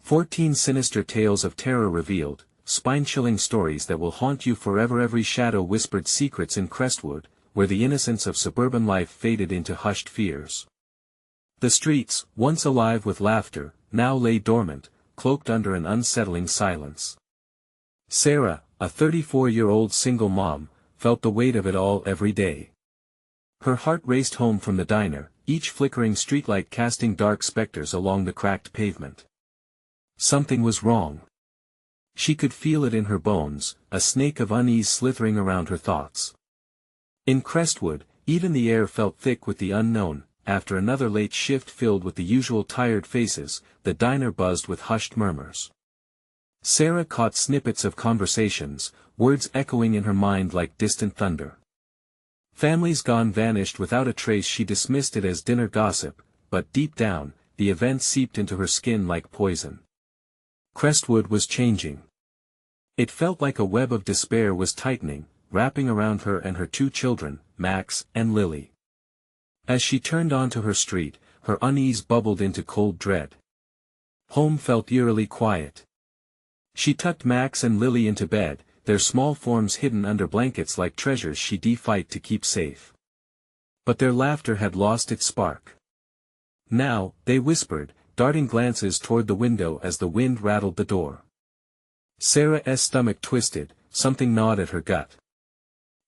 14 sinister tales of terror revealed, spine-chilling stories that will haunt you forever. Every shadow whispered secrets in Crestwood, where the innocence of suburban life faded into hushed fears. The streets, once alive with laughter, now lay dormant, cloaked under an unsettling silence. Sarah, a 34-year-old single mom, felt the weight of it all every day. Her heart raced home from the diner, each flickering streetlight casting dark specters along the cracked pavement. Something was wrong. She could feel it in her bones, a snake of unease slithering around her thoughts. In Crestwood, even the air felt thick with the unknown. After another late shift filled with the usual tired faces, the diner buzzed with hushed murmurs. Sarah caught snippets of conversations, words echoing in her mind like distant thunder. Families gone vanished without a trace. She dismissed it as dinner gossip, but deep down, the event seeped into her skin like poison. Crestwood was changing. It felt like a web of despair was tightening, wrapping around her and her two children, Max and Lily. As she turned onto her street, her unease bubbled into cold dread. Home felt eerily quiet. She tucked Max and Lily into bed, their small forms hidden under blankets like treasures she'd fight to keep safe. But their laughter had lost its spark. Now, they whispered, darting glances toward the window as the wind rattled the door. Sarah's stomach twisted, something gnawed at her gut.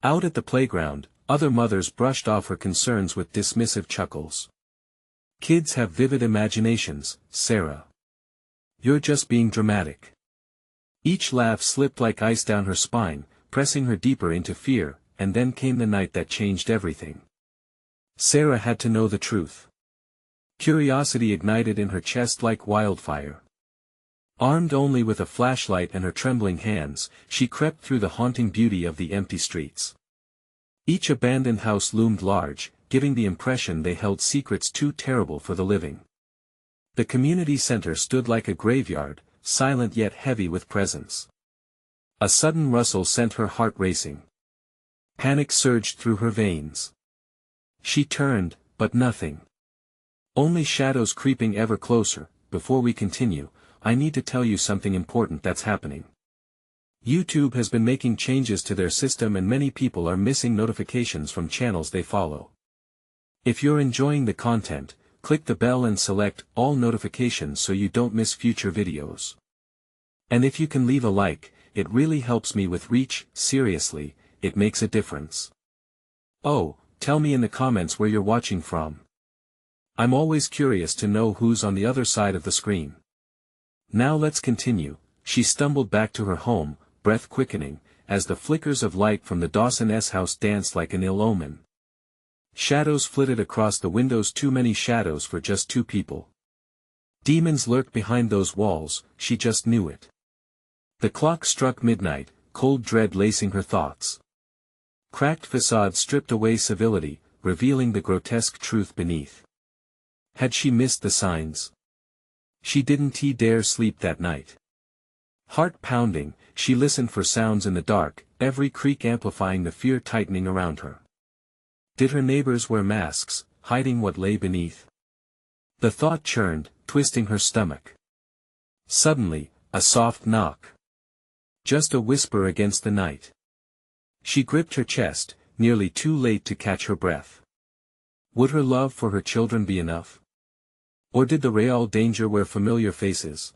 Out at the playground, other mothers brushed off her concerns with dismissive chuckles. Kids have vivid imaginations, Sarah. You're just being dramatic. Each laugh slipped like ice down her spine, pressing her deeper into fear, and then came the night that changed everything. Sarah had to know the truth. Curiosity ignited in her chest like wildfire. Armed only with a flashlight and her trembling hands, she crept through the haunting beauty of the empty streets. Each abandoned house loomed large, giving the impression they held secrets too terrible for the living. The community center stood like a graveyard, silent yet heavy with presence. A sudden rustle sent her heart racing. Panic surged through her veins. She turned, but nothing. Only shadows creeping ever closer. Before we continue, I need to tell you something important that's happening. YouTube has been making changes to their system and many people are missing notifications from channels they follow. If you're enjoying the content, click the bell and select all notifications so you don't miss future videos. And if you can leave a like, it really helps me with reach. Seriously, it makes a difference. Oh, tell me in the comments where you're watching from. I'm always curious to know who's on the other side of the screen. Now let's continue. She stumbled back to her home, breath quickening, as the flickers of light from the Dawson's house danced like an ill omen. Shadows flitted across the windows, too many shadows for just two people. Demons lurked behind those walls, she just knew it. The clock struck midnight, cold dread lacing her thoughts. Cracked facades stripped away civility, revealing the grotesque truth beneath. Had she missed the signs? She didn't dare sleep that night. Heart pounding, she listened for sounds in the dark, every creak amplifying the fear tightening around her. Did her neighbors wear masks, hiding what lay beneath? The thought churned, twisting her stomach. Suddenly, a soft knock. Just a whisper against the night. She gripped her chest, nearly too late to catch her breath. Would her love for her children be enough? Or did the real danger wear familiar faces?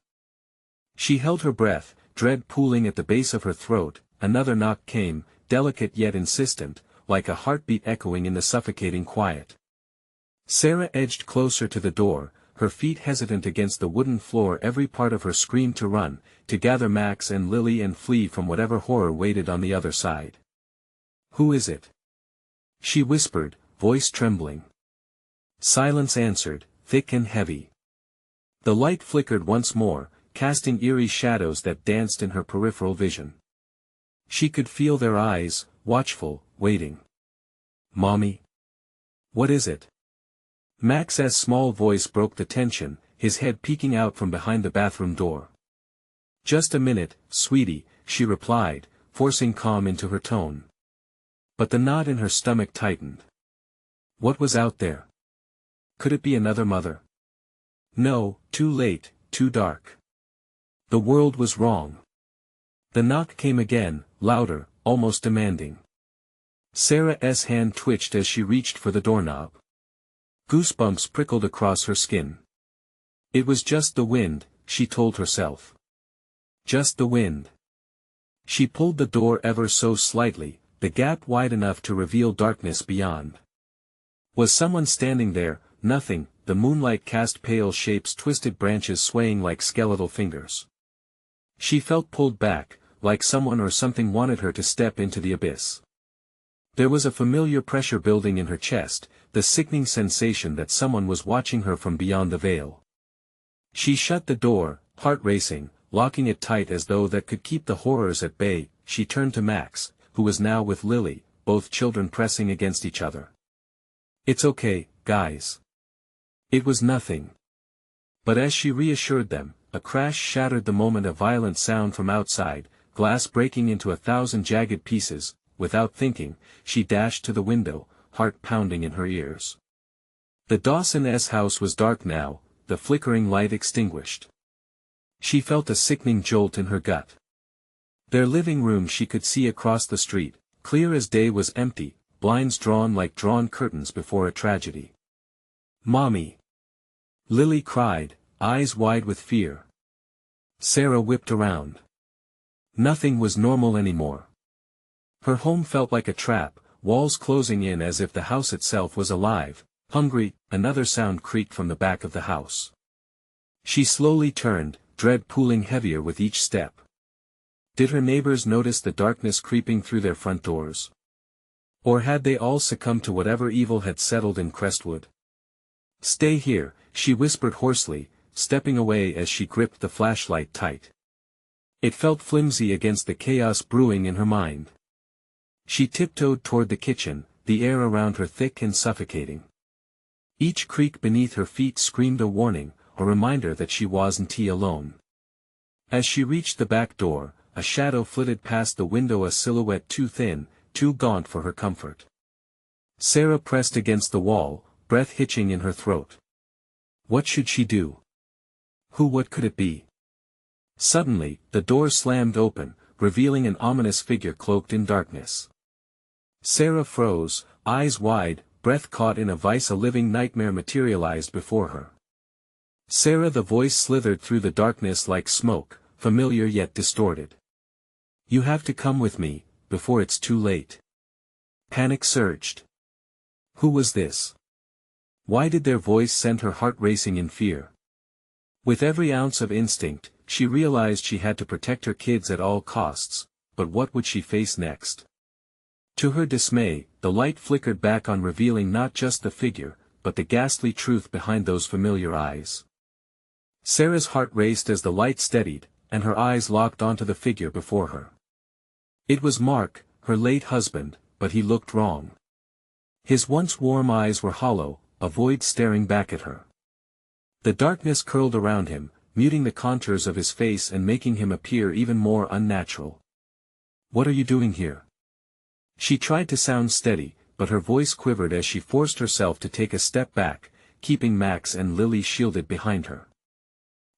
She held her breath, dread pooling at the base of her throat. Another knock came, delicate yet insistent, like a heartbeat echoing in the suffocating quiet. Sarah edged closer to the door, her feet hesitant against the wooden floor. Every part of her screamed to run, to gather Max and Lily and flee from whatever horror waited on the other side. "Who is it?" she whispered, voice trembling. Silence answered, thick and heavy. The light flickered once more, casting eerie shadows that danced in her peripheral vision. She could feel their eyes, watchful, waiting. "Mommy? What is it?" Max's small voice broke the tension, his head peeking out from behind the bathroom door. "Just a minute, sweetie," she replied, forcing calm into her tone. But the knot in her stomach tightened. What was out there? Could it be another mother? No, too late, too dark. The world was wrong. The knock came again, louder, almost demanding. Sarah's hand twitched as she reached for the doorknob. Goosebumps prickled across her skin. It was just the wind, she told herself. Just the wind. She pulled the door ever so slightly, the gap wide enough to reveal darkness beyond. Was someone standing there? Nothing, the moonlight cast pale shapes, twisted branches swaying like skeletal fingers. She felt pulled back, like someone or something wanted her to step into the abyss. There was a familiar pressure building in her chest, the sickening sensation that someone was watching her from beyond the veil. She shut the door, heart racing, locking it tight as though that could keep the horrors at bay. She turned to Max, who was now with Lily, both children pressing against each other. "It's okay, guys. It was nothing." But as she reassured them, a crash shattered the moment. A violent sound from outside, glass breaking into 1,000 jagged pieces. Without thinking, she dashed to the window, heart pounding in her ears. The Dawson's house was dark now, the flickering light extinguished. She felt a sickening jolt in her gut. Their living room she could see across the street, clear as day, was empty, blinds drawn like drawn curtains before a tragedy. "Mommy!" Lily cried, eyes wide with fear. Sarah whipped around. Nothing was normal anymore. Her home felt like a trap, walls closing in as if the house itself was alive, hungry. Another sound creaked from the back of the house. She slowly turned, dread pooling heavier with each step. Did her neighbors notice the darkness creeping through their front doors? Or had they all succumbed to whatever evil had settled in Crestwood? "Stay here," she whispered hoarsely, stepping away as she gripped the flashlight tight. It felt flimsy against the chaos brewing in her mind. She tiptoed toward the kitchen, the air around her thick and suffocating. Each creak beneath her feet screamed a warning, a reminder that she wasn't alone. As she reached the back door, a shadow flitted past the window, a silhouette too thin, too gaunt for her comfort. Sarah pressed against the wall, breath hitching in her throat. What should she do? What could it be? Suddenly, the door slammed open, revealing an ominous figure cloaked in darkness. Sarah froze, eyes wide, breath caught in a vice. A living nightmare materialized before her. "Sarah!" The voice slithered through the darkness like smoke, familiar yet distorted. "You have to come with me, before it's too late." Panic surged. Who was this? Why did their voice send her heart racing in fear? With every ounce of instinct, she realized she had to protect her kids at all costs, but what would she face next? To her dismay, the light flickered back on, revealing not just the figure, but the ghastly truth behind those familiar eyes. Sarah's heart raced as the light steadied, and her eyes locked onto the figure before her. It was Mark, her late husband, but he looked wrong. His once warm eyes were hollow, a void staring back at her. The darkness curled around him, muting the contours of his face and making him appear even more unnatural. "What are you doing here?" She tried to sound steady, but her voice quivered as she forced herself to take a step back, keeping Max and Lily shielded behind her.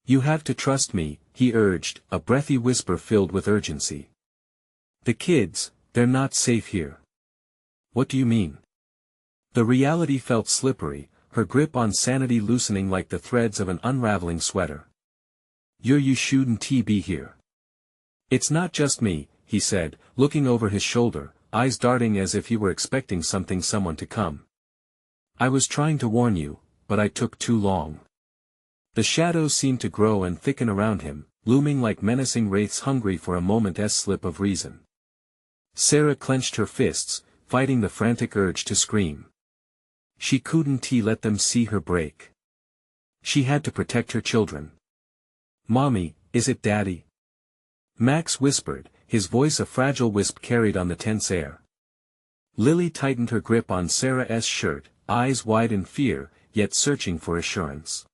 "You have to trust me," he urged, a breathy whisper filled with urgency. "The kids, they're not safe here." "What do you mean?" The reality felt slippery, her grip on sanity loosening like the threads of an unraveling sweater. You shouldn't be here." "It's not just me," he said, looking over his shoulder, eyes darting as if he were expecting someone to come. "I was trying to warn you, but I took too long." The shadows seemed to grow and thicken around him, looming like menacing wraiths hungry for a moment's slip of reason. Sarah clenched her fists, fighting the frantic urge to scream. She couldn't let them see her break. She had to protect her children. "Mommy, is it Daddy?" Max whispered, his voice a fragile wisp carried on the tense air. Lily tightened her grip on Sarah's shirt, eyes wide in fear, yet searching for assurance.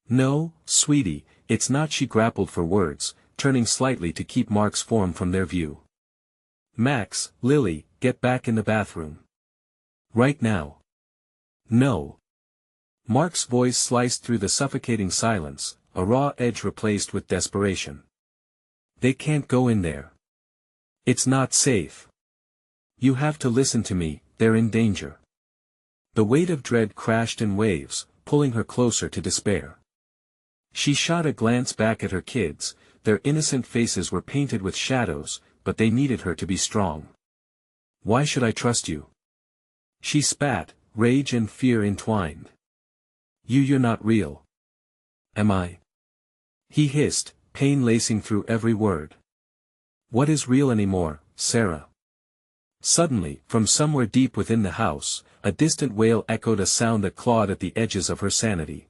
"No, sweetie, it's not." She grappled for words, turning slightly to keep Mark's form from their view. "Max, Lily, get back in the bathroom. Right now." "No." Mark's voice sliced through the suffocating silence, a raw edge replaced with desperation. They can't go in there. It's not safe. You have to listen to me, they're in danger. The weight of dread crashed in waves, pulling her closer to despair. She shot a glance back at her kids. Their innocent faces were painted with shadows, but they needed her to be strong. Why should I trust you? She spat, rage and fear entwined. You're not real. Am I? He hissed, pain lacing through every word. What is real anymore, Sarah? Suddenly, from somewhere deep within the house, a distant wail echoed, a sound that clawed at the edges of her sanity.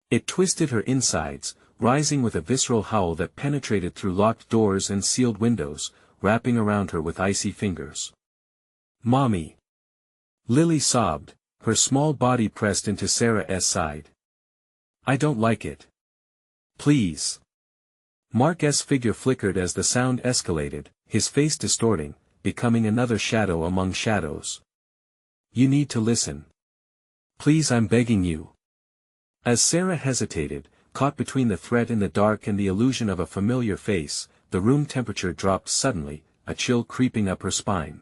It twisted her insides, rising with a visceral howl that penetrated through locked doors and sealed windows, wrapping around her with icy fingers. Mommy! Lily sobbed, her small body pressed into Sarah's side. I don't like it. Please. Mark's figure flickered as the sound escalated, his face distorting, becoming another shadow among shadows. You need to listen. Please, I'm begging you. As Sarah hesitated, caught between the threat in the dark and the illusion of a familiar face, the room temperature dropped suddenly, a chill creeping up her spine.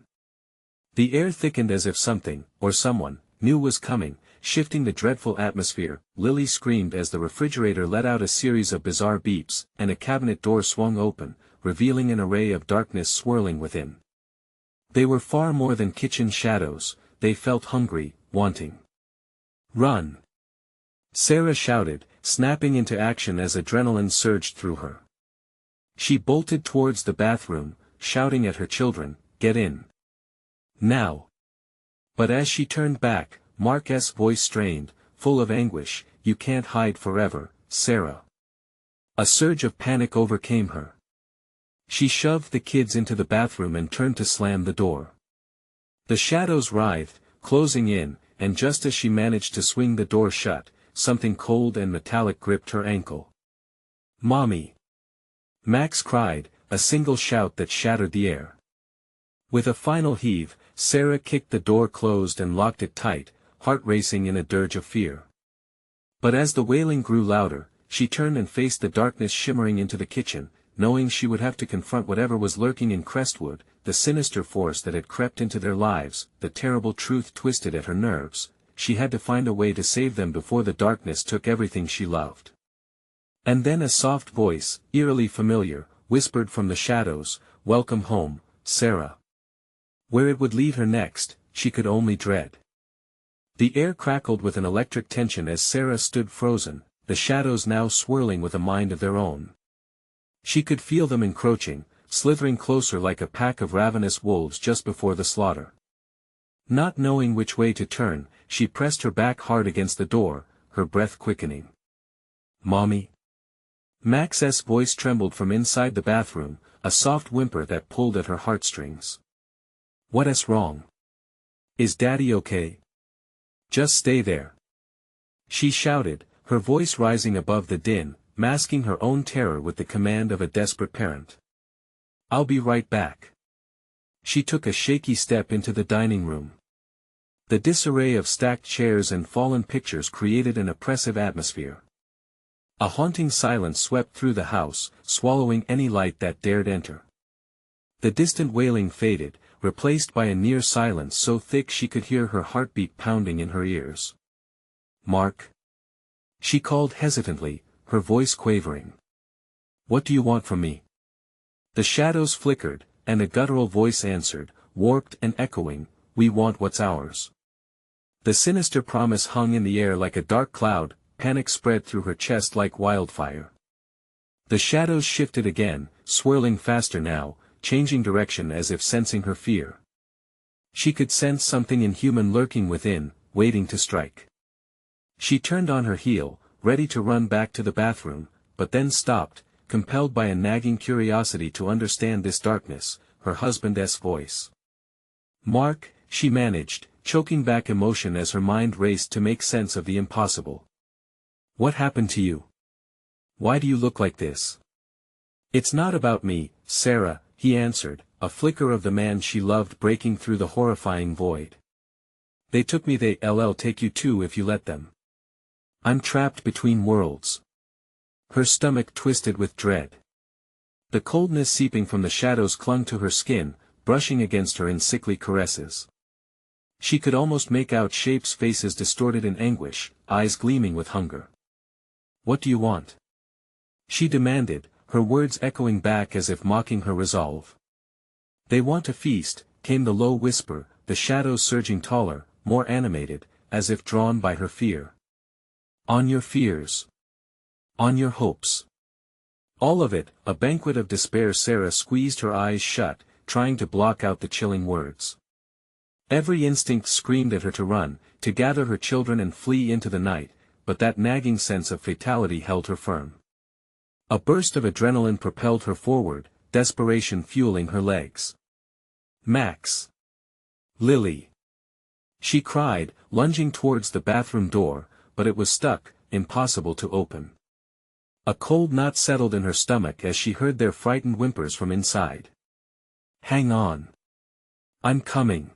The air thickened as if something, or someone, new was coming, shifting the dreadful atmosphere. Lily screamed as the refrigerator let out a series of bizarre beeps, and a cabinet door swung open, revealing an array of darkness swirling within. They were far more than kitchen shadows, they felt hungry, wanting. Run! Sarah shouted, snapping into action as adrenaline surged through her. She bolted towards the bathroom, shouting at her children, "Get in! Now!" But as she turned back, Mark's voice strained, full of anguish, "You can't hide forever, Sarah." A surge of panic overcame her. She shoved the kids into the bathroom and turned to slam the door. The shadows writhed, closing in, and just as she managed to swing the door shut, something cold and metallic gripped her ankle. "Mommy!" Max cried, a single shout that shattered the air. With a final heave, Sarah kicked the door closed and locked it tight, heart racing in a dirge of fear. But as the wailing grew louder, she turned and faced the darkness shimmering into the kitchen, knowing she would have to confront whatever was lurking in Crestwood, the sinister force that had crept into their lives. The terrible truth twisted at her nerves. She had to find a way to save them before the darkness took everything she loved. And then a soft voice, eerily familiar, whispered from the shadows, "Welcome home, Sarah." Where it would lead her next, she could only dread. The air crackled with an electric tension as Sarah stood frozen, the shadows now swirling with a mind of their own. She could feel them encroaching, slithering closer like a pack of ravenous wolves just before the slaughter. Not knowing which way to turn, she pressed her back hard against the door, her breath quickening. "Mommy?" Max's voice trembled from inside the bathroom, a soft whimper that pulled at her heartstrings. "What's wrong? Is Daddy okay? Just stay there." She shouted, her voice rising above the din, masking her own terror with the command of a desperate parent. "I'll be right back." She took a shaky step into the dining room. The disarray of stacked chairs and fallen pictures created an oppressive atmosphere. A haunting silence swept through the house, swallowing any light that dared enter. The distant wailing faded, replaced by a near silence so thick she could hear her heartbeat pounding in her ears. "Mark?" She called hesitantly, her voice quavering. "What do you want from me?" The shadows flickered, and a guttural voice answered, warped and echoing, "We want what's ours." The sinister promise hung in the air like a dark cloud, panic spread through her chest like wildfire. The shadows shifted again, swirling faster now, changing direction as if sensing her fear. She could sense something inhuman lurking within, waiting to strike. She turned on her heel, ready to run back to the bathroom, but then stopped, compelled by a nagging curiosity to understand this darkness, her husband's voice. "Mark," she managed, choking back emotion as her mind raced to make sense of the impossible. "What happened to you? Why do you look like this?" "It's not about me, Sarah," he answered, a flicker of the man she loved breaking through the horrifying void. "They took me, they'll take you too if you let them. I'm trapped between worlds. Her stomach twisted with dread. The coldness seeping from the shadows clung to her skin, brushing against her in sickly caresses. She could almost make out shapes, faces distorted in anguish, eyes gleaming with hunger. "What do you want?" she demanded, her words echoing back as if mocking her resolve. "They want a feast," came the low whisper, the shadows surging taller, more animated, as if drawn by her fear. "On your fears. On your hopes. All of it, a banquet of despair." Sarah squeezed her eyes shut, trying to block out the chilling words. Every instinct screamed at her to run, to gather her children and flee into the night, but that nagging sense of fatality held her firm. A burst of adrenaline propelled her forward, desperation fueling her legs. "Max! Lily!" she cried, lunging towards the bathroom door, but it was stuck, impossible to open. A cold knot settled in her stomach as she heard their frightened whimpers from inside. "Hang on. I'm coming."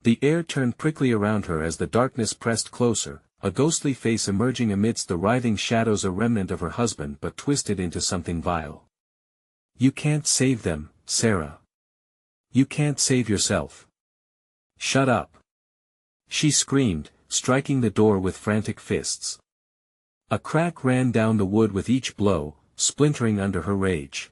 The air turned prickly around her as the darkness pressed closer, a ghostly face emerging amidst the writhing shadows, a remnant of her husband but twisted into something vile. "You can't save them, Sarah. You can't save yourself. Shut up!" she screamed, striking the door with frantic fists. A crack ran down the wood with each blow, splintering under her rage.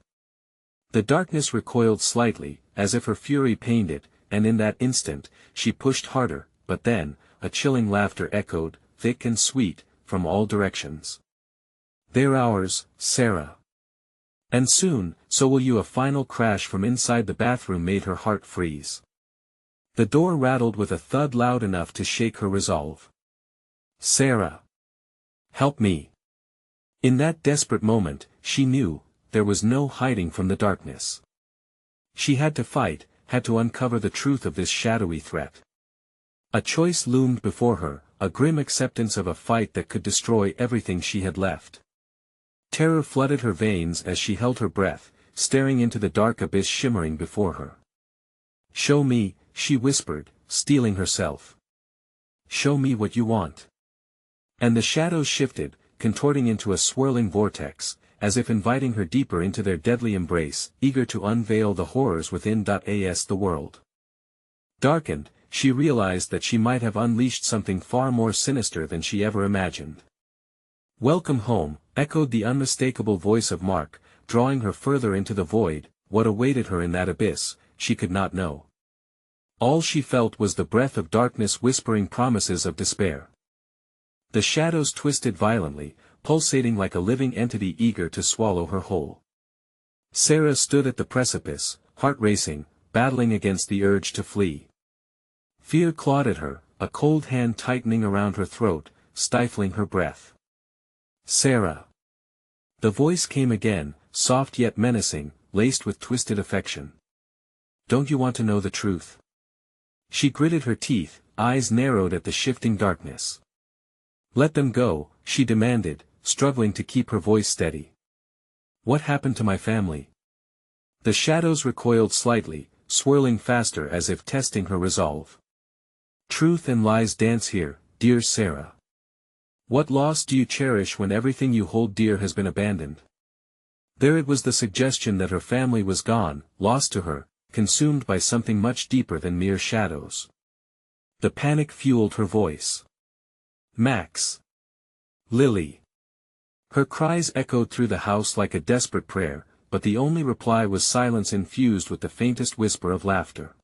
The darkness recoiled slightly, as if her fury pained it, and in that instant, she pushed harder, but then, a chilling laughter echoed, thick and sweet, from all directions. "They're ours, Sarah. And soon, so will you." A final crash from inside the bathroom made her heart freeze. The door rattled with a thud loud enough to shake her resolve. "Sarah! Help me!" In that desperate moment, she knew, there was no hiding from the darkness. She had to fight, had to uncover the truth of this shadowy threat. A choice loomed before her, a grim acceptance of a fight that could destroy everything she had left. Terror flooded her veins as she held her breath, staring into the dark abyss shimmering before her. "Show me," she whispered, steeling herself. "Show me what you want." And the shadows shifted, contorting into a swirling vortex, as if inviting her deeper into their deadly embrace, eager to unveil the horrors within. As the world darkened, she realized that she might have unleashed something far more sinister than she ever imagined. "Welcome home," echoed the unmistakable voice of Mark, drawing her further into the void. What awaited her in that abyss, she could not know. All she felt was the breath of darkness whispering promises of despair. The shadows twisted violently, pulsating like a living entity eager to swallow her whole. Sarah stood at the precipice, heart racing, battling against the urge to flee. Fear clawed at her, a cold hand tightening around her throat, stifling her breath. "Sarah!" The voice came again, soft yet menacing, laced with twisted affection. "Don't you want to know the truth?" She gritted her teeth, eyes narrowed at the shifting darkness. "Let them go," she demanded, struggling to keep her voice steady. "What happened to my family?" The shadows recoiled slightly, swirling faster as if testing her resolve. "Truth and lies dance here, dear Sarah. What loss do you cherish when everything you hold dear has been abandoned?" There it was, the suggestion that her family was gone, lost to her, consumed by something much deeper than mere shadows. The panic fueled her voice. "Max! Lily!" Her cries echoed through the house like a desperate prayer, but the only reply was silence infused with the faintest whisper of laughter.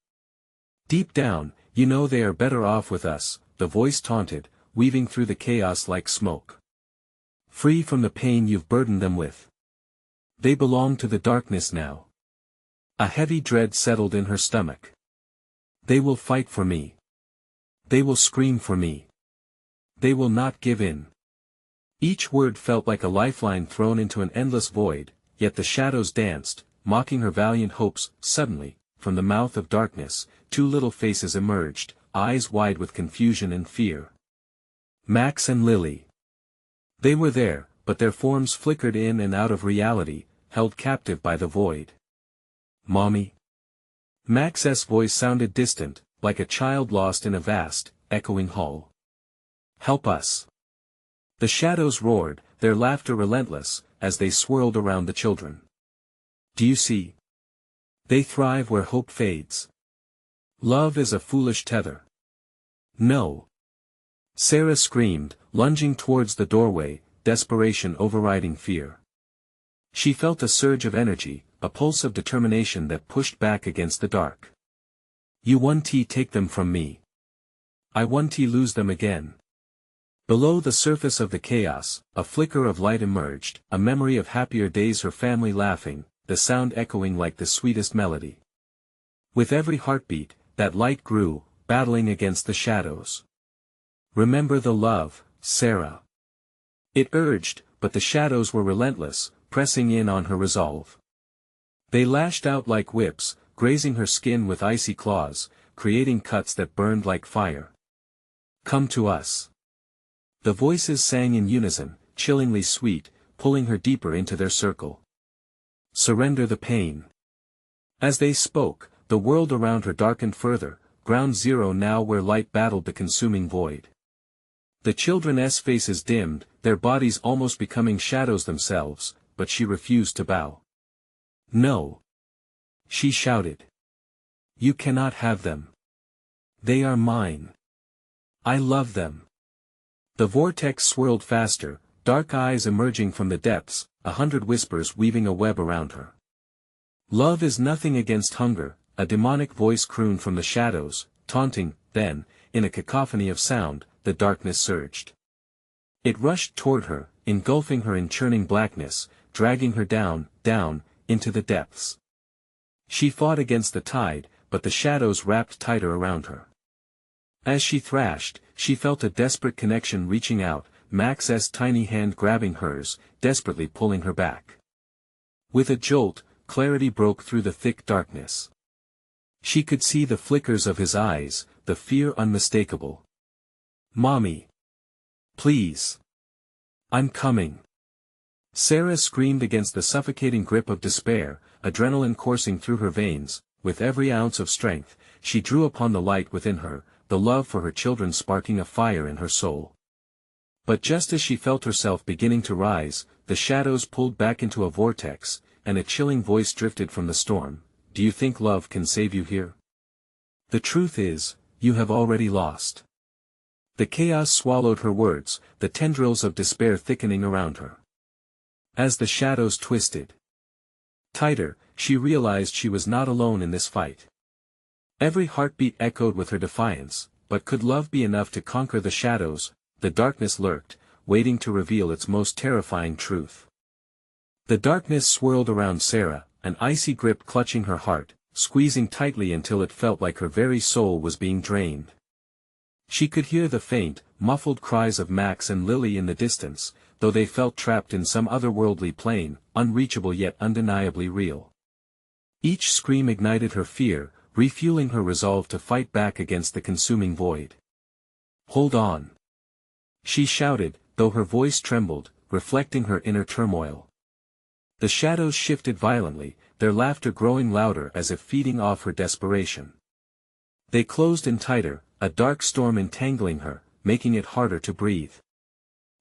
"Deep down, you know they are better off with us," the voice taunted, weaving through the chaos like smoke. "Free from the pain you've burdened them with. They belong to the darkness now." A heavy dread settled in her stomach. "They will fight for me. They will scream for me. They will not give in." Each word felt like a lifeline thrown into an endless void, yet the shadows danced, mocking her valiant hopes. Suddenly, from the mouth of darkness, two little faces emerged, eyes wide with confusion and fear. Max and Lily. They were there, but their forms flickered in and out of reality, held captive by the void. "Mommy?" Max's voice sounded distant, like a child lost in a vast, echoing hall. "Help us!" The shadows roared, their laughter relentless, as they swirled around the children. Do you see? They thrive where hope fades. Love is a foolish tether. No. Sarah screamed, lunging towards the doorway, desperation overriding fear. She felt a surge of energy, a pulse of determination that pushed back against the dark. You want to take them from me. I want to lose them again. Below the surface of the chaos, a flicker of light emerged, a memory of happier days, her family laughing, the sound echoing like the sweetest melody. With every heartbeat, that light grew, battling against the shadows. Remember the love, Sarah. It urged, but the shadows were relentless, pressing in on her resolve. They lashed out like whips, grazing her skin with icy claws, creating cuts that burned like fire. Come to us. The voices sang in unison, chillingly sweet, pulling her deeper into their circle. Surrender the pain. As they spoke, the world around her darkened further, ground zero now where light battled the consuming void. The children's faces dimmed, their bodies almost becoming shadows themselves, but she refused to bow. No. She shouted. You cannot have them. They are mine. I love them. The vortex swirled faster, dark eyes emerging from the depths, 100 whispers weaving a web around her. Love is nothing against hunger, a demonic voice crooned from the shadows, taunting. Then, in a cacophony of sound, the darkness surged. It rushed toward her, engulfing her in churning blackness, dragging her down, into the depths. She fought against the tide, but the shadows wrapped tighter around her. As she thrashed, she felt a desperate connection reaching out, Max's tiny hand grabbing hers, desperately pulling her back. With a jolt, clarity broke through the thick darkness. She could see the flickers of his eyes, the fear unmistakable. Mommy. Please. I'm coming. Sarah screamed against the suffocating grip of despair, adrenaline coursing through her veins. With every ounce of strength, she drew upon the light within her, the love for her children sparking a fire in her soul. But just as she felt herself beginning to rise, the shadows pulled back into a vortex, and a chilling voice drifted from the storm. Do you think love can save you here? The truth is, you have already lost. The chaos swallowed her words, the tendrils of despair thickening around her. As the shadows twisted tighter, she realized she was not alone in this fight. Every heartbeat echoed with her defiance, but could love be enough to conquer the shadows? The darkness lurked, waiting to reveal its most terrifying truth. The darkness swirled around Sarah, an icy grip clutching her heart, squeezing tightly until it felt like her very soul was being drained. She could hear the faint, muffled cries of Max and Lily in the distance, though they felt trapped in some otherworldly plane, unreachable yet undeniably real. Each scream ignited her fear, refueling her resolve to fight back against the consuming void. Hold on. She shouted, though her voice trembled, reflecting her inner turmoil. The shadows shifted violently, their laughter growing louder as if feeding off her desperation. They closed in tighter, a dark storm entangling her, making it harder to breathe.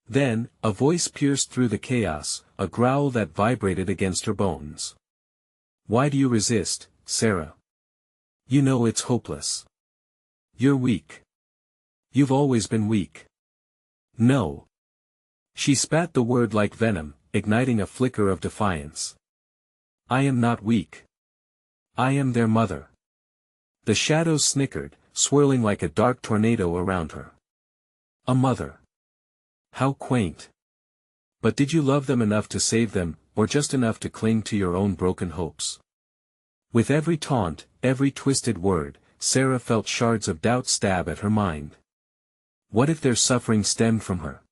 Then, a voice pierced through the chaos, a growl that vibrated against her bones. Why do you resist, Sarah? You know it's hopeless. You're weak. You've always been weak. No. She spat the word like venom, igniting a flicker of defiance. I am not weak. I am their mother. The shadows snickered, swirling like a dark tornado around her. A mother. How quaint. But did you love them enough to save them, or just enough to cling to your own broken hopes? With every taunt, every twisted word, Sarah felt shards of doubt stab at her mind. What if their suffering stemmed from her?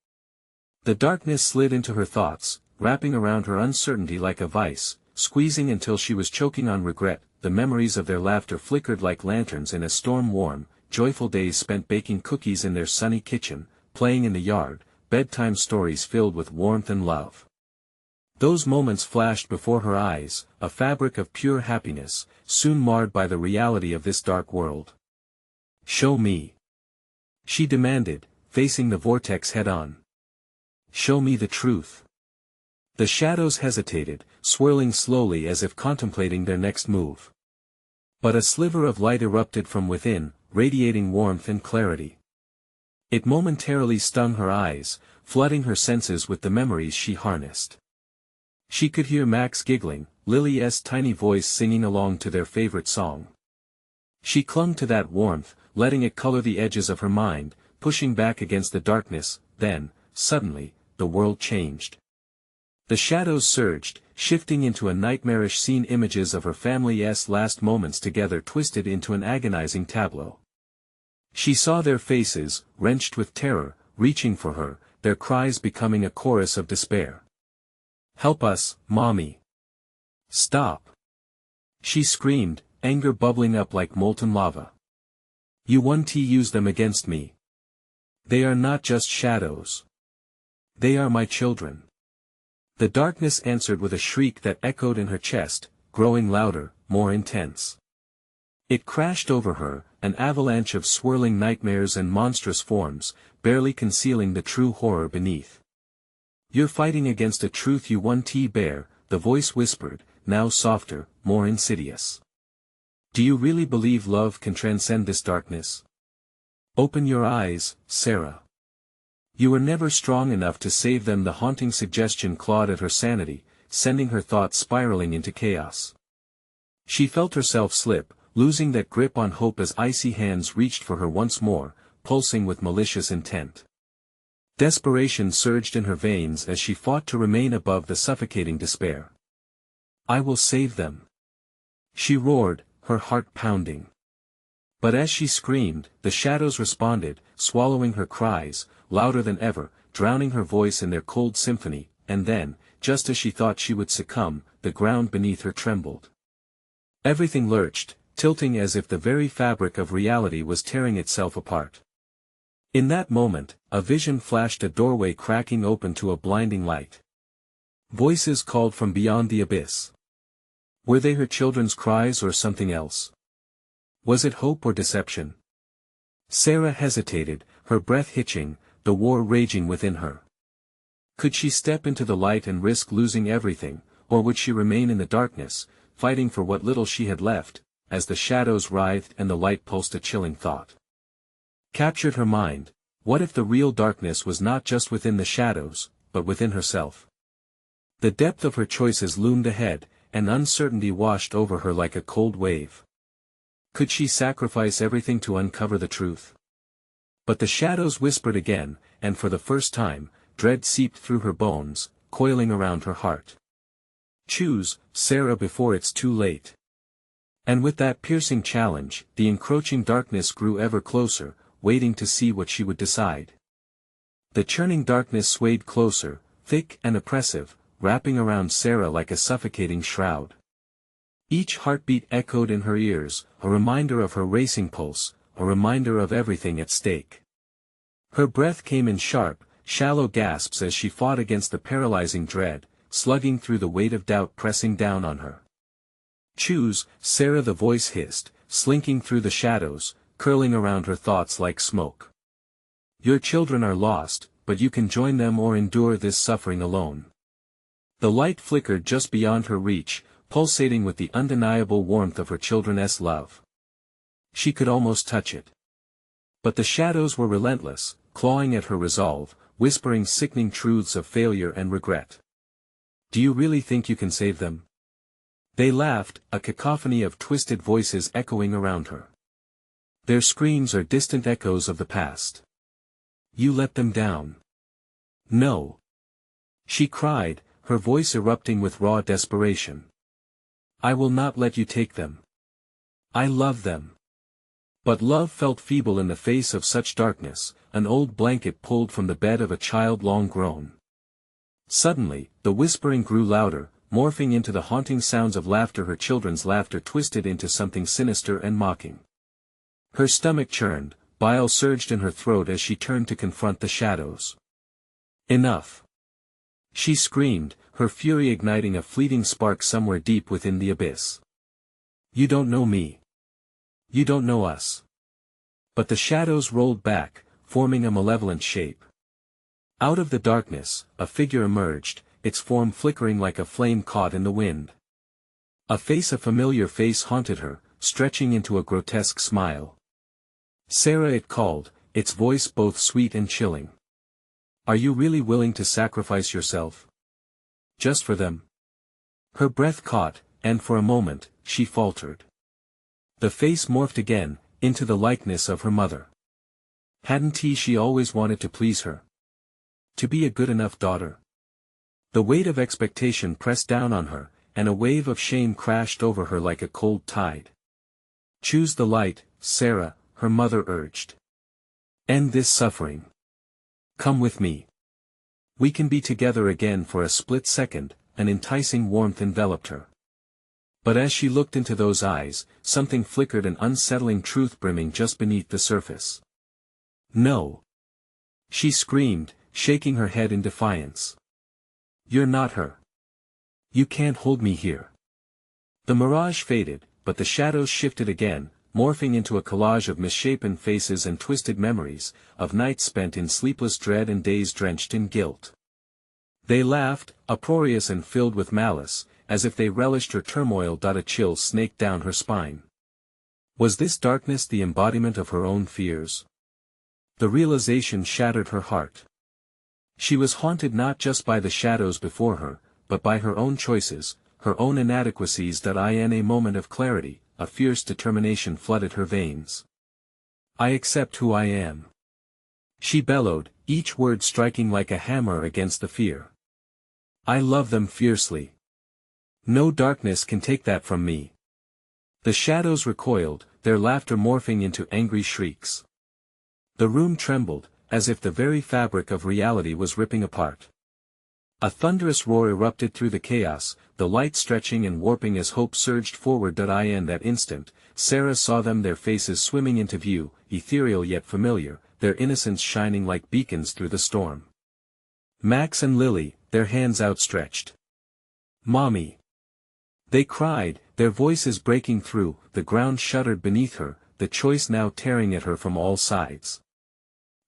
The darkness slid into her thoughts, wrapping around her uncertainty like a vice, squeezing until she was choking on regret. The memories of their laughter flickered like lanterns in a storm-warm, joyful days spent baking cookies in their sunny kitchen, playing in the yard, bedtime stories filled with warmth and love. Those moments flashed before her eyes, a fabric of pure happiness, soon marred by the reality of this dark world. Show me. She demanded, facing the vortex head-on. Show me the truth. The shadows hesitated, swirling slowly as if contemplating their next move. But a sliver of light erupted from within, radiating warmth and clarity. It momentarily stung her eyes, flooding her senses with the memories she harnessed. She could hear Max giggling, Lily's tiny voice singing along to their favorite song. She clung to that warmth, letting it color the edges of her mind, pushing back against the darkness. Then, suddenly, the world changed. The shadows surged, shifting into a nightmarish scene, images of her family's last moments together twisted into an agonizing tableau. She saw their faces, wrenched with terror, reaching for her, their cries becoming a chorus of despair. "Help us, Mommy! Stop!" she screamed, anger bubbling up like molten lava. "You won't use them against me. They are not just shadows. They are my children." The darkness answered with a shriek that echoed in her chest, growing louder, more intense. It crashed over her, an avalanche of swirling nightmares and monstrous forms, barely concealing the true horror beneath. "You're fighting against a truth you won't bear," the voice whispered, now softer, more insidious. "Do you really believe love can transcend this darkness? Open your eyes, Sarah. You were never strong enough to save them." The haunting suggestion clawed at her sanity, sending her thoughts spiraling into chaos. She felt herself slip, losing that grip on hope as icy hands reached for her once more, pulsing with malicious intent. Desperation surged in her veins as she fought to remain above the suffocating despair. "I will save them," she roared, her heart pounding. But as she screamed, the shadows responded, swallowing her cries, louder than ever, drowning her voice in their cold symphony. And then, just as she thought she would succumb, the ground beneath her trembled. Everything lurched, tilting as if the very fabric of reality was tearing itself apart. In that moment, a vision flashed, a doorway cracking open to a blinding light. Voices called from beyond the abyss. Were they her children's cries or something else? Was it hope or deception? Sarah hesitated, her breath hitching, the war raging within her. Could she step into the light and risk losing everything, or would she remain in the darkness, fighting for what little she had left? As the shadows writhed and the light pulsed, a chilling thought captured her mind. What if the real darkness was not just within the shadows, but within herself? The depth of her choices loomed ahead, and uncertainty washed over her like a cold wave. Could she sacrifice everything to uncover the truth? But the shadows whispered again, and for the first time, dread seeped through her bones, coiling around her heart. "Choose, Sarah, before it's too late." And with that piercing challenge, the encroaching darkness grew ever closer, waiting to see what she would decide. The churning darkness swayed closer, thick and oppressive, wrapping around Sarah like a suffocating shroud. Each heartbeat echoed in her ears, a reminder of her racing pulse, a reminder of everything at stake. Her breath came in sharp, shallow gasps as she fought against the paralyzing dread, slugging through the weight of doubt pressing down on her. "Choose, Sarah," the voice hissed, slinking through the shadows, curling around her thoughts like smoke. "Your children are lost, but you can join them or endure this suffering alone." The light flickered just beyond her reach, pulsating with the undeniable warmth of her children's love. She could almost touch it. But the shadows were relentless, clawing at her resolve, whispering sickening truths of failure and regret. "Do you really think you can save them?" They laughed, a cacophony of twisted voices echoing around her. Their screams are distant echoes of the past. "You let them down." "No," she cried, her voice erupting with raw desperation. "I will not let you take them. I love them." But love felt feeble in the face of such darkness, an old blanket pulled from the bed of a child long grown. Suddenly, the whispering grew louder, morphing into the haunting sounds of laughter, her children's laughter twisted into something sinister and mocking. Her stomach churned, bile surged in her throat as she turned to confront the shadows. "Enough!" she screamed, her fury igniting a fleeting spark somewhere deep within the abyss. "You don't know me. You don't know us." But the shadows rolled back, forming a malevolent shape. Out of the darkness, a figure emerged, its form flickering like a flame caught in the wind. A familiar face haunted her, stretching into a grotesque smile. "Sarah," it called, its voice both sweet and chilling. "Are you really willing to sacrifice yourself? Just for them?" Her breath caught, and for a moment, she faltered. The face morphed again, into the likeness of her mother. Hadn't she always wanted to please her? To be a good enough daughter? The weight of expectation pressed down on her, and a wave of shame crashed over her like a cold tide. "Choose the light, Sarah," her mother urged. "End this suffering. Come with me. We can be together again." For a split second, an enticing warmth enveloped her. But as she looked into those eyes, something flickered, an unsettling truth brimming just beneath the surface. "No!" she screamed, shaking her head in defiance. "You're not her. You can't hold me here." The mirage faded, but the shadows shifted again, morphing into a collage of misshapen faces and twisted memories, of nights spent in sleepless dread and days drenched in guilt. They laughed, uproarious and filled with malice, as if they relished her turmoil. A chill snaked down her spine. Was this darkness the embodiment of her own fears? The realization shattered her heart. She was haunted not just by the shadows before her, but by her own choices, her own inadequacies. In a moment of clarity, a fierce determination flooded her veins. "I accept who I am," she bellowed, each word striking like a hammer against the fear. "I love them fiercely. No darkness can take that from me." The shadows recoiled, their laughter morphing into angry shrieks. The room trembled, as if the very fabric of reality was ripping apart. A thunderous roar erupted through the chaos, the light stretching and warping as hope surged forward. In that instant, Sarah saw them, their faces swimming into view, ethereal yet familiar, their innocence shining like beacons through the storm. Max and Lily, their hands outstretched. "Mommy!" they cried, their voices breaking through. The ground shuddered beneath her, the choice now tearing at her from all sides.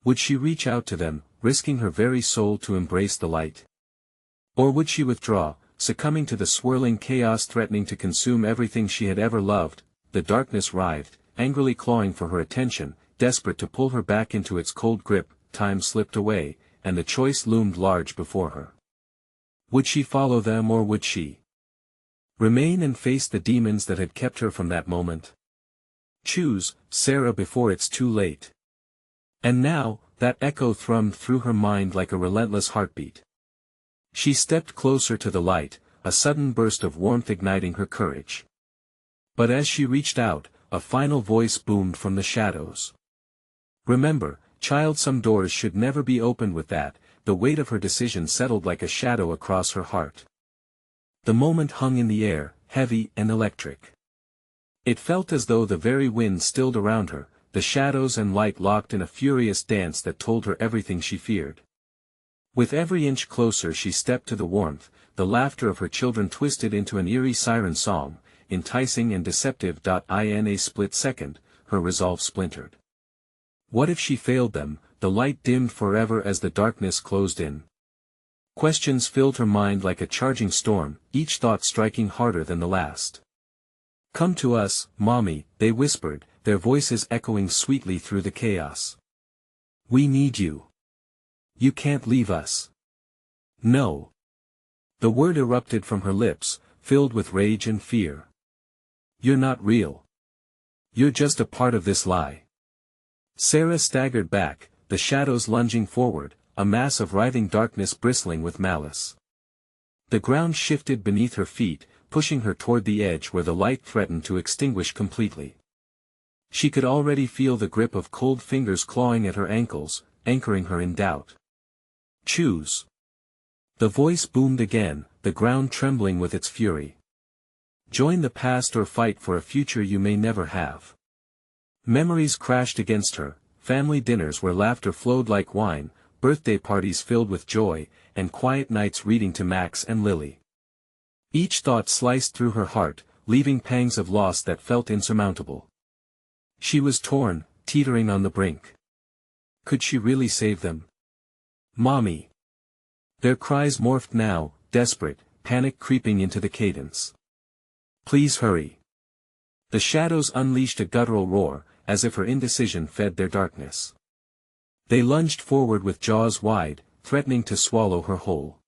Would she reach out to them, risking her very soul to embrace the light? Or would she withdraw, succumbing to the swirling chaos threatening to consume everything she had ever loved? The darkness writhed, angrily clawing for her attention, desperate to pull her back into its cold grip. Time slipped away, and the choice loomed large before her. Would she follow them, or would she remain and face the demons that had kept her from that moment? Choose, Sarah, before it's too late. And now, that echo thrummed through her mind like a relentless heartbeat. She stepped closer to the light, a sudden burst of warmth igniting her courage. But as she reached out, a final voice boomed from the shadows. "Remember, child, some doors should never be opened with that." The weight of her decision settled like a shadow across her heart. The moment hung in the air, heavy and electric. It felt as though the very wind stilled around her, the shadows and light locked in a furious dance that told her everything she feared. With every inch closer she stepped to the warmth, the laughter of her children twisted into an eerie siren song, enticing and deceptive. In a split second, her resolve splintered. What if she failed them? The light dimmed forever as the darkness closed in. Questions filled her mind like a charging storm, each thought striking harder than the last. "Come to us, Mommy," they whispered, their voices echoing sweetly through the chaos. "We need you. You can't leave us." "No." The word erupted from her lips, filled with rage and fear. "You're not real. You're just a part of this lie." Sarah staggered back, the shadows lunging forward, a mass of writhing darkness bristling with malice. The ground shifted beneath her feet, pushing her toward the edge where the light threatened to extinguish completely. She could already feel the grip of cold fingers clawing at her ankles, anchoring her in doubt. "Choose." The voice boomed again, the ground trembling with its fury. "Join the past or fight for a future you may never have." Memories crashed against her, family dinners where laughter flowed like wine, birthday parties filled with joy, and quiet nights reading to Max and Lily. Each thought sliced through her heart, leaving pangs of loss that felt insurmountable. She was torn, teetering on the brink. Could she really save them? "Mommy!" Their cries morphed now, desperate, panic creeping into the cadence. Please hurry. The shadows unleashed a guttural roar, as if her indecision fed their darkness. They lunged forward with jaws wide, threatening to swallow her whole.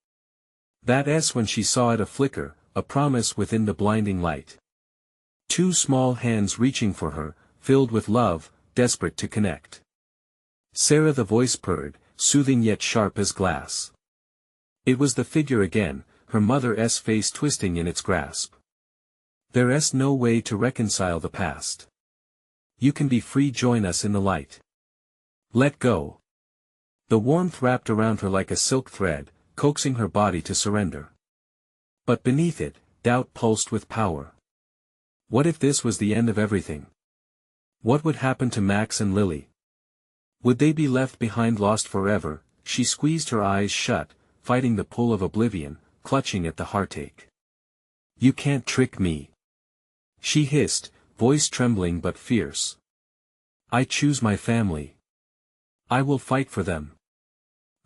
That's when she saw it, a flicker, a promise within the blinding light. Two small hands reaching for her, filled with love, desperate to connect. Sarah, the voice purred, soothing yet sharp as glass. It was the figure again, her mother's face twisting in its grasp. There's no way to reconcile the past. You can be free, join us in the light. Let go. The warmth wrapped around her like a silk thread, coaxing her body to surrender. But beneath it, doubt pulsed with power. What if this was the end of everything? What would happen to Max and Lily? Would they be left behind, lost forever? She squeezed her eyes shut, fighting the pull of oblivion, clutching at the heartache. You can't trick me, she hissed, voice trembling but fierce. I choose my family. I will fight for them.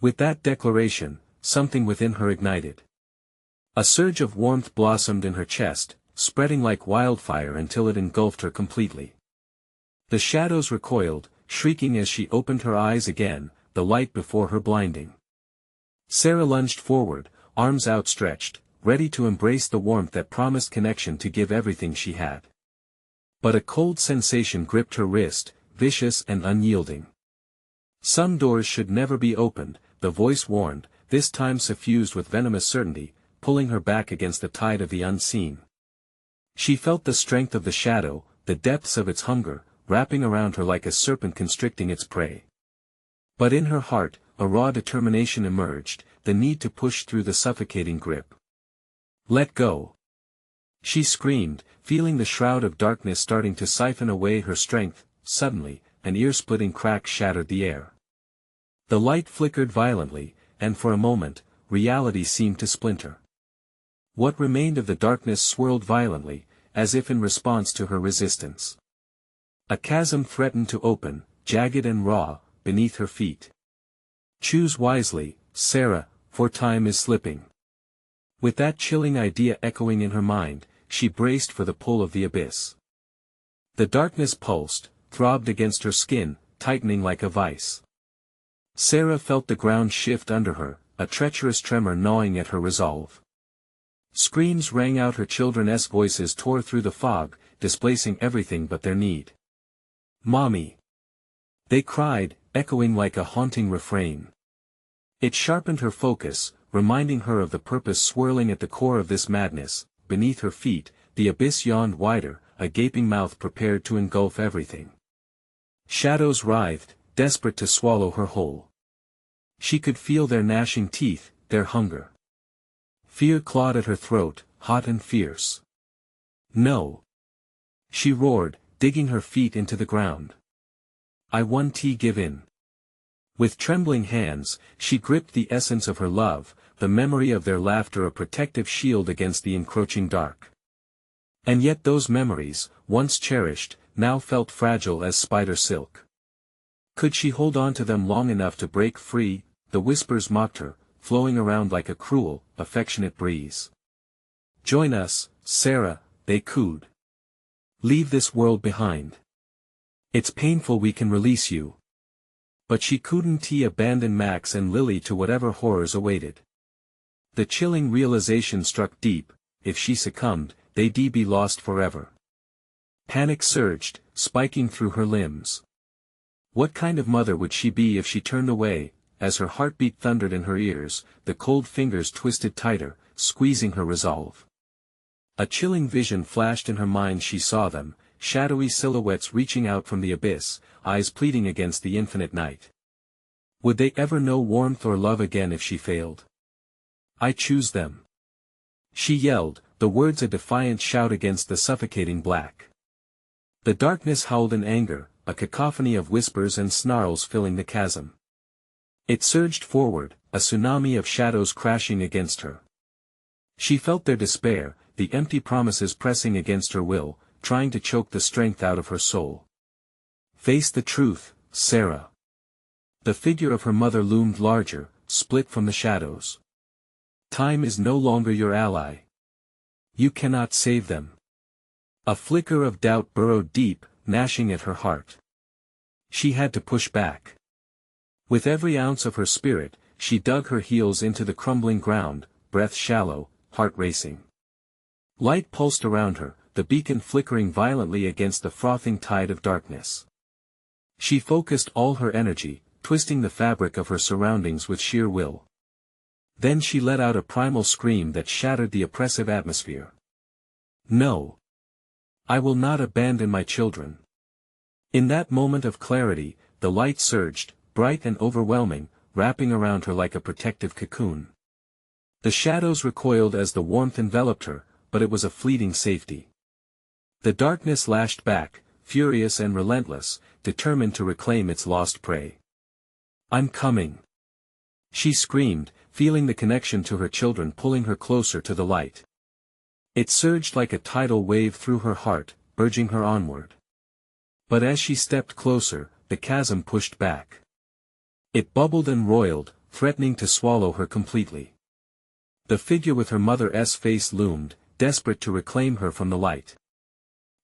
With that declaration, something within her ignited. A surge of warmth blossomed in her chest, spreading like wildfire until it engulfed her completely. The shadows recoiled, shrieking as she opened her eyes again, the light before her blinding. Sarah lunged forward, arms outstretched, ready to embrace the warmth that promised connection, to give everything she had. But a cold sensation gripped her wrist, vicious and unyielding. Some doors should never be opened, the voice warned, this time suffused with venomous certainty, pulling her back against the tide of the unseen. She felt the strength of the shadow, the depths of its hunger, wrapping around her like a serpent constricting its prey. But in her heart, a raw determination emerged, the need to push through the suffocating grip. Let go. She screamed, feeling the shroud of darkness starting to siphon away her strength. Suddenly, an ear-splitting crack shattered the air. The light flickered violently, and for a moment, reality seemed to splinter. What remained of the darkness swirled violently, as if in response to her resistance. A chasm threatened to open, jagged and raw, beneath her feet. Choose wisely, Sarah, for time is slipping. With that chilling idea echoing in her mind, she braced for the pull of the abyss. The darkness pulsed, throbbed against her skin, tightening like a vice. Sarah felt the ground shift under her, a treacherous tremor gnawing at her resolve. Screams rang out, her children's voices tore through the fog, displacing everything but their need. Mommy! They cried, echoing like a haunting refrain. It sharpened her focus, reminding her of the purpose swirling at the core of this madness. Beneath her feet, the abyss yawned wider, a gaping mouth prepared to engulf everything. Shadows writhed, desperate to swallow her whole. She could feel their gnashing teeth, their hunger. Fear clawed at her throat, hot and fierce. No! She roared, digging her feet into the ground. I won't give in. With trembling hands, she gripped the essence of her love, the memory of their laughter, a protective shield against the encroaching dark. And yet those memories, once cherished, now felt fragile as spider silk. Could she hold on to them long enough to break free? The whispers mocked her, flowing around like a cruel, affectionate breeze. Join us, Sarah, they cooed. Leave this world behind. It's painful, we can release you. But she couldn't abandon Max and Lily to whatever horrors awaited. The chilling realization struck deep, if she succumbed, they'd be lost forever. Panic surged, spiking through her limbs. What kind of mother would she be if she turned away? As her heartbeat thundered in her ears, the cold fingers twisted tighter, squeezing her resolve. A chilling vision flashed in her mind. She saw them, shadowy silhouettes reaching out from the abyss, eyes pleading against the infinite night. Would they ever know warmth or love again if she failed? I choose them. She yelled, the words a defiant shout against the suffocating black. The darkness howled in anger, a cacophony of whispers and snarls filling the chasm. It surged forward, a tsunami of shadows crashing against her. She felt their despair, the empty promises pressing against her will, trying to choke the strength out of her soul. Face the truth, Sarah. The figure of her mother loomed larger, split from the shadows. Time is no longer your ally. You cannot save them. A flicker of doubt burrowed deep, gnashing at her heart. She had to push back. With every ounce of her spirit, she dug her heels into the crumbling ground, breath shallow, heart racing. Light pulsed around her, the beacon flickering violently against the frothing tide of darkness. She focused all her energy, twisting the fabric of her surroundings with sheer will. Then she let out a primal scream that shattered the oppressive atmosphere. No. I will not abandon my children. In that moment of clarity, the light surged, bright and overwhelming, wrapping around her like a protective cocoon. The shadows recoiled as the warmth enveloped her, but it was a fleeting safety. The darkness lashed back, furious and relentless, determined to reclaim its lost prey. I'm coming. She screamed, feeling the connection to her children pulling her closer to the light. It surged like a tidal wave through her heart, urging her onward. But as she stepped closer, the chasm pushed back. It bubbled and roiled, threatening to swallow her completely. The figure with her mother's face loomed, desperate to reclaim her from the light.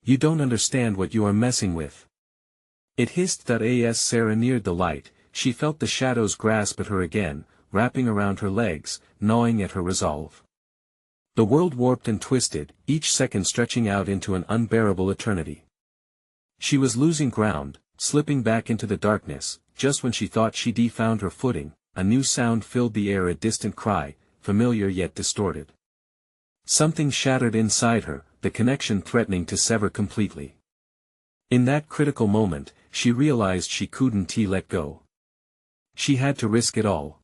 You don't understand what you are messing with. It hissed. As Sarah neared the light, she felt the shadows grasp at her again, wrapping around her legs, gnawing at her resolve. The world warped and twisted, each second stretching out into an unbearable eternity. She was losing ground, slipping back into the darkness. Just when she thought she'd found her footing, a new sound filled the air, a distant cry, familiar yet distorted. Something shattered inside her, the connection threatening to sever completely. In that critical moment, she realized she couldn't let go. She had to risk it all.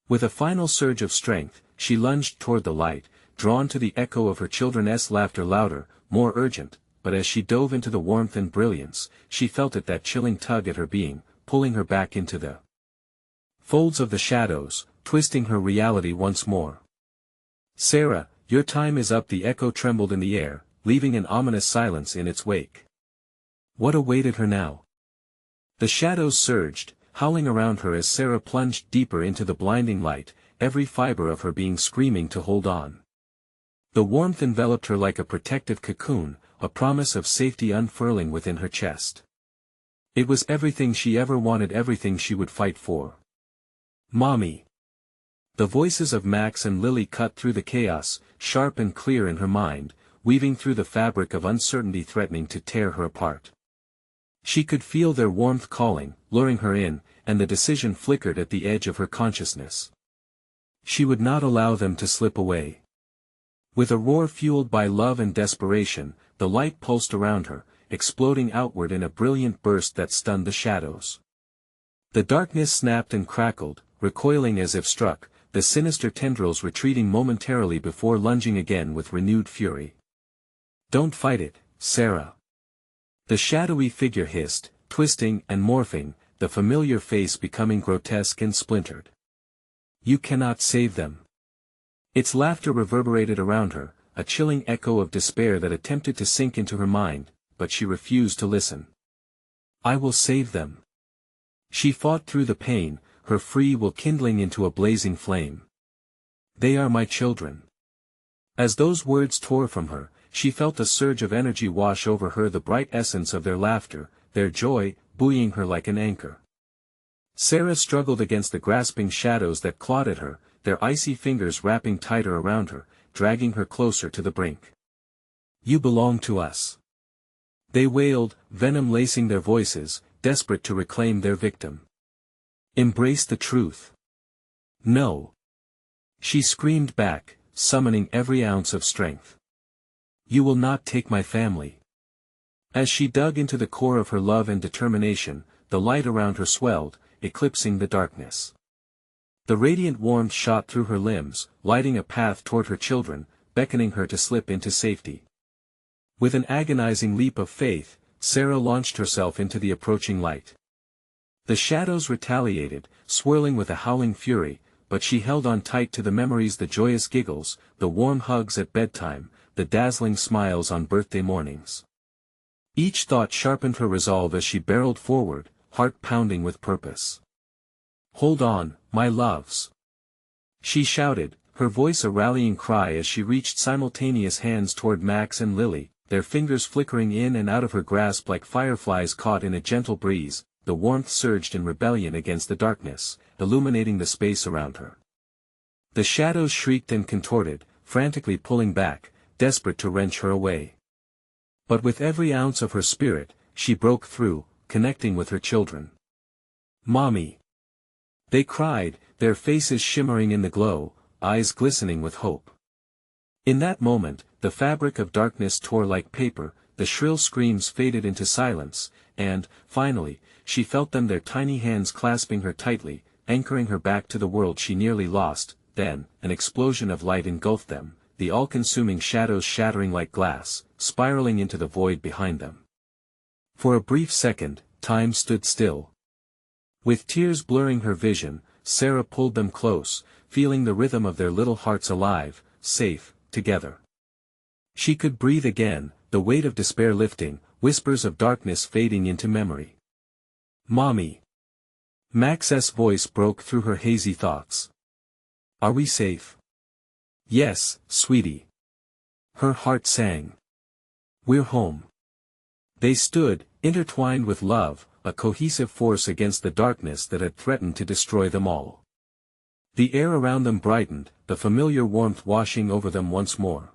With a final surge of strength, she lunged toward the light, drawn to the echo of her children's laughter, louder, more urgent, but as she dove into the warmth and brilliance, she felt it, that chilling tug at her being, pulling her back into the folds of the shadows, twisting her reality once more. Sarah, your time is up. The echo trembled in the air, leaving an ominous silence in its wake. What awaited her now? The shadows surged, howling around her as Sarah plunged deeper into the blinding light, every fiber of her being screaming to hold on. The warmth enveloped her like a protective cocoon, a promise of safety unfurling within her chest. It was everything she ever wanted, everything she would fight for. Mommy. The voices of Max and Lily cut through the chaos, sharp and clear in her mind, weaving through the fabric of uncertainty threatening to tear her apart. She could feel their warmth calling, luring her in, and the decision flickered at the edge of her consciousness. She would not allow them to slip away. With a roar fueled by love and desperation, the light pulsed around her, exploding outward in a brilliant burst that stunned the shadows. The darkness snapped and crackled, recoiling as if struck, the sinister tendrils retreating momentarily before lunging again with renewed fury. Don't fight it, Sarah. The shadowy figure hissed, twisting and morphing, the familiar face becoming grotesque and splintered. You cannot save them. Its laughter reverberated around her, a chilling echo of despair that attempted to sink into her mind, but she refused to listen. I will save them. She fought through the pain, her free will kindling into a blazing flame. They are my children. As those words tore from her, she felt a surge of energy wash over her, the bright essence of their laughter, their joy, buoying her like an anchor. Sarah struggled against the grasping shadows that clawed at her, their icy fingers wrapping tighter around her, dragging her closer to the brink. You belong to us. They wailed, venom lacing their voices, desperate to reclaim their victim. Embrace the truth. No. She screamed back, summoning every ounce of strength. You will not take my family. As she dug into the core of her love and determination, the light around her swelled, eclipsing the darkness. The radiant warmth shot through her limbs, lighting a path toward her children, beckoning her to slip into safety. With an agonizing leap of faith, Sarah launched herself into the approaching light. The shadows retaliated, swirling with a howling fury, but she held on tight to the memories, the joyous giggles, the warm hugs at bedtime, the dazzling smiles on birthday mornings. Each thought sharpened her resolve as she barreled forward, heart pounding with purpose. Hold on, my loves. She shouted, her voice a rallying cry as she reached simultaneous hands toward Max and Lily, their fingers flickering in and out of her grasp like fireflies caught in a gentle breeze. The warmth surged in rebellion against the darkness, illuminating the space around her. The shadows shrieked and contorted, frantically pulling back, desperate to wrench her away. But with every ounce of her spirit, she broke through, connecting with her children. "Mommy!" they cried, their faces shimmering in the glow, eyes glistening with hope. In that moment, the fabric of darkness tore like paper, the shrill screams faded into silence, and, finally, she felt them, their tiny hands clasping her tightly, anchoring her back to the world she nearly lost. Then, an explosion of light engulfed them, the all-consuming shadows shattering like glass, spiraling into the void behind them. For a brief second, time stood still. With tears blurring her vision, Sarah pulled them close, feeling the rhythm of their little hearts alive, safe, together. She could breathe again, the weight of despair lifting, whispers of darkness fading into memory. "Mommy!" Max's voice broke through her hazy thoughts. "Are we safe?" "Yes, sweetie." Her heart sang. "We're home." They stood, intertwined with love, a cohesive force against the darkness that had threatened to destroy them all. The air around them brightened, the familiar warmth washing over them once more.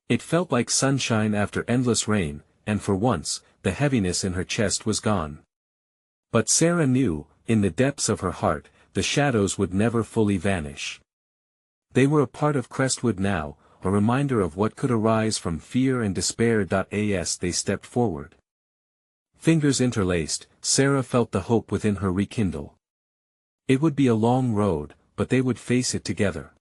It felt like sunshine after endless rain, and for once, the heaviness in her chest was gone. But Sarah knew, in the depths of her heart, the shadows would never fully vanish. They were a part of Crestwood now, a reminder of what could arise from fear and despair. As they stepped forward, fingers interlaced, Sarah felt the hope within her rekindle. It would be a long road, but they would face it together.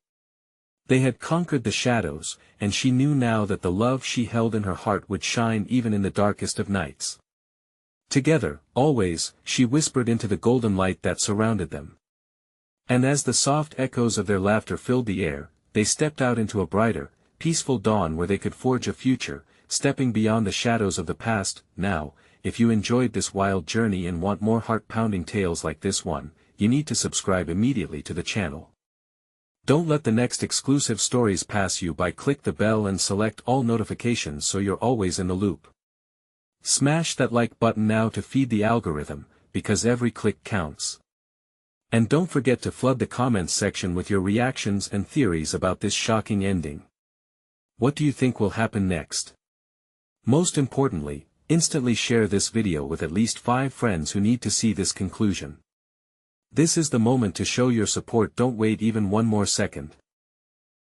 They had conquered the shadows, and she knew now that the love she held in her heart would shine even in the darkest of nights. "Together, always," she whispered into the golden light that surrounded them. And as the soft echoes of their laughter filled the air, they stepped out into a brighter, peaceful dawn where they could forge a future, stepping beyond the shadows of the past. Now, if you enjoyed this wild journey and want more heart-pounding tales like this one, you need to subscribe immediately to the channel. Don't let the next exclusive stories pass you by. Click the bell and select all notifications so you're always in the loop. Smash that like button now to feed the algorithm, because every click counts. And don't forget to flood the comments section with your reactions and theories about this shocking ending. What do you think will happen next? Most importantly, instantly share this video with at least 5 friends who need to see this conclusion. This is the moment to show your support. Don't wait even one more second.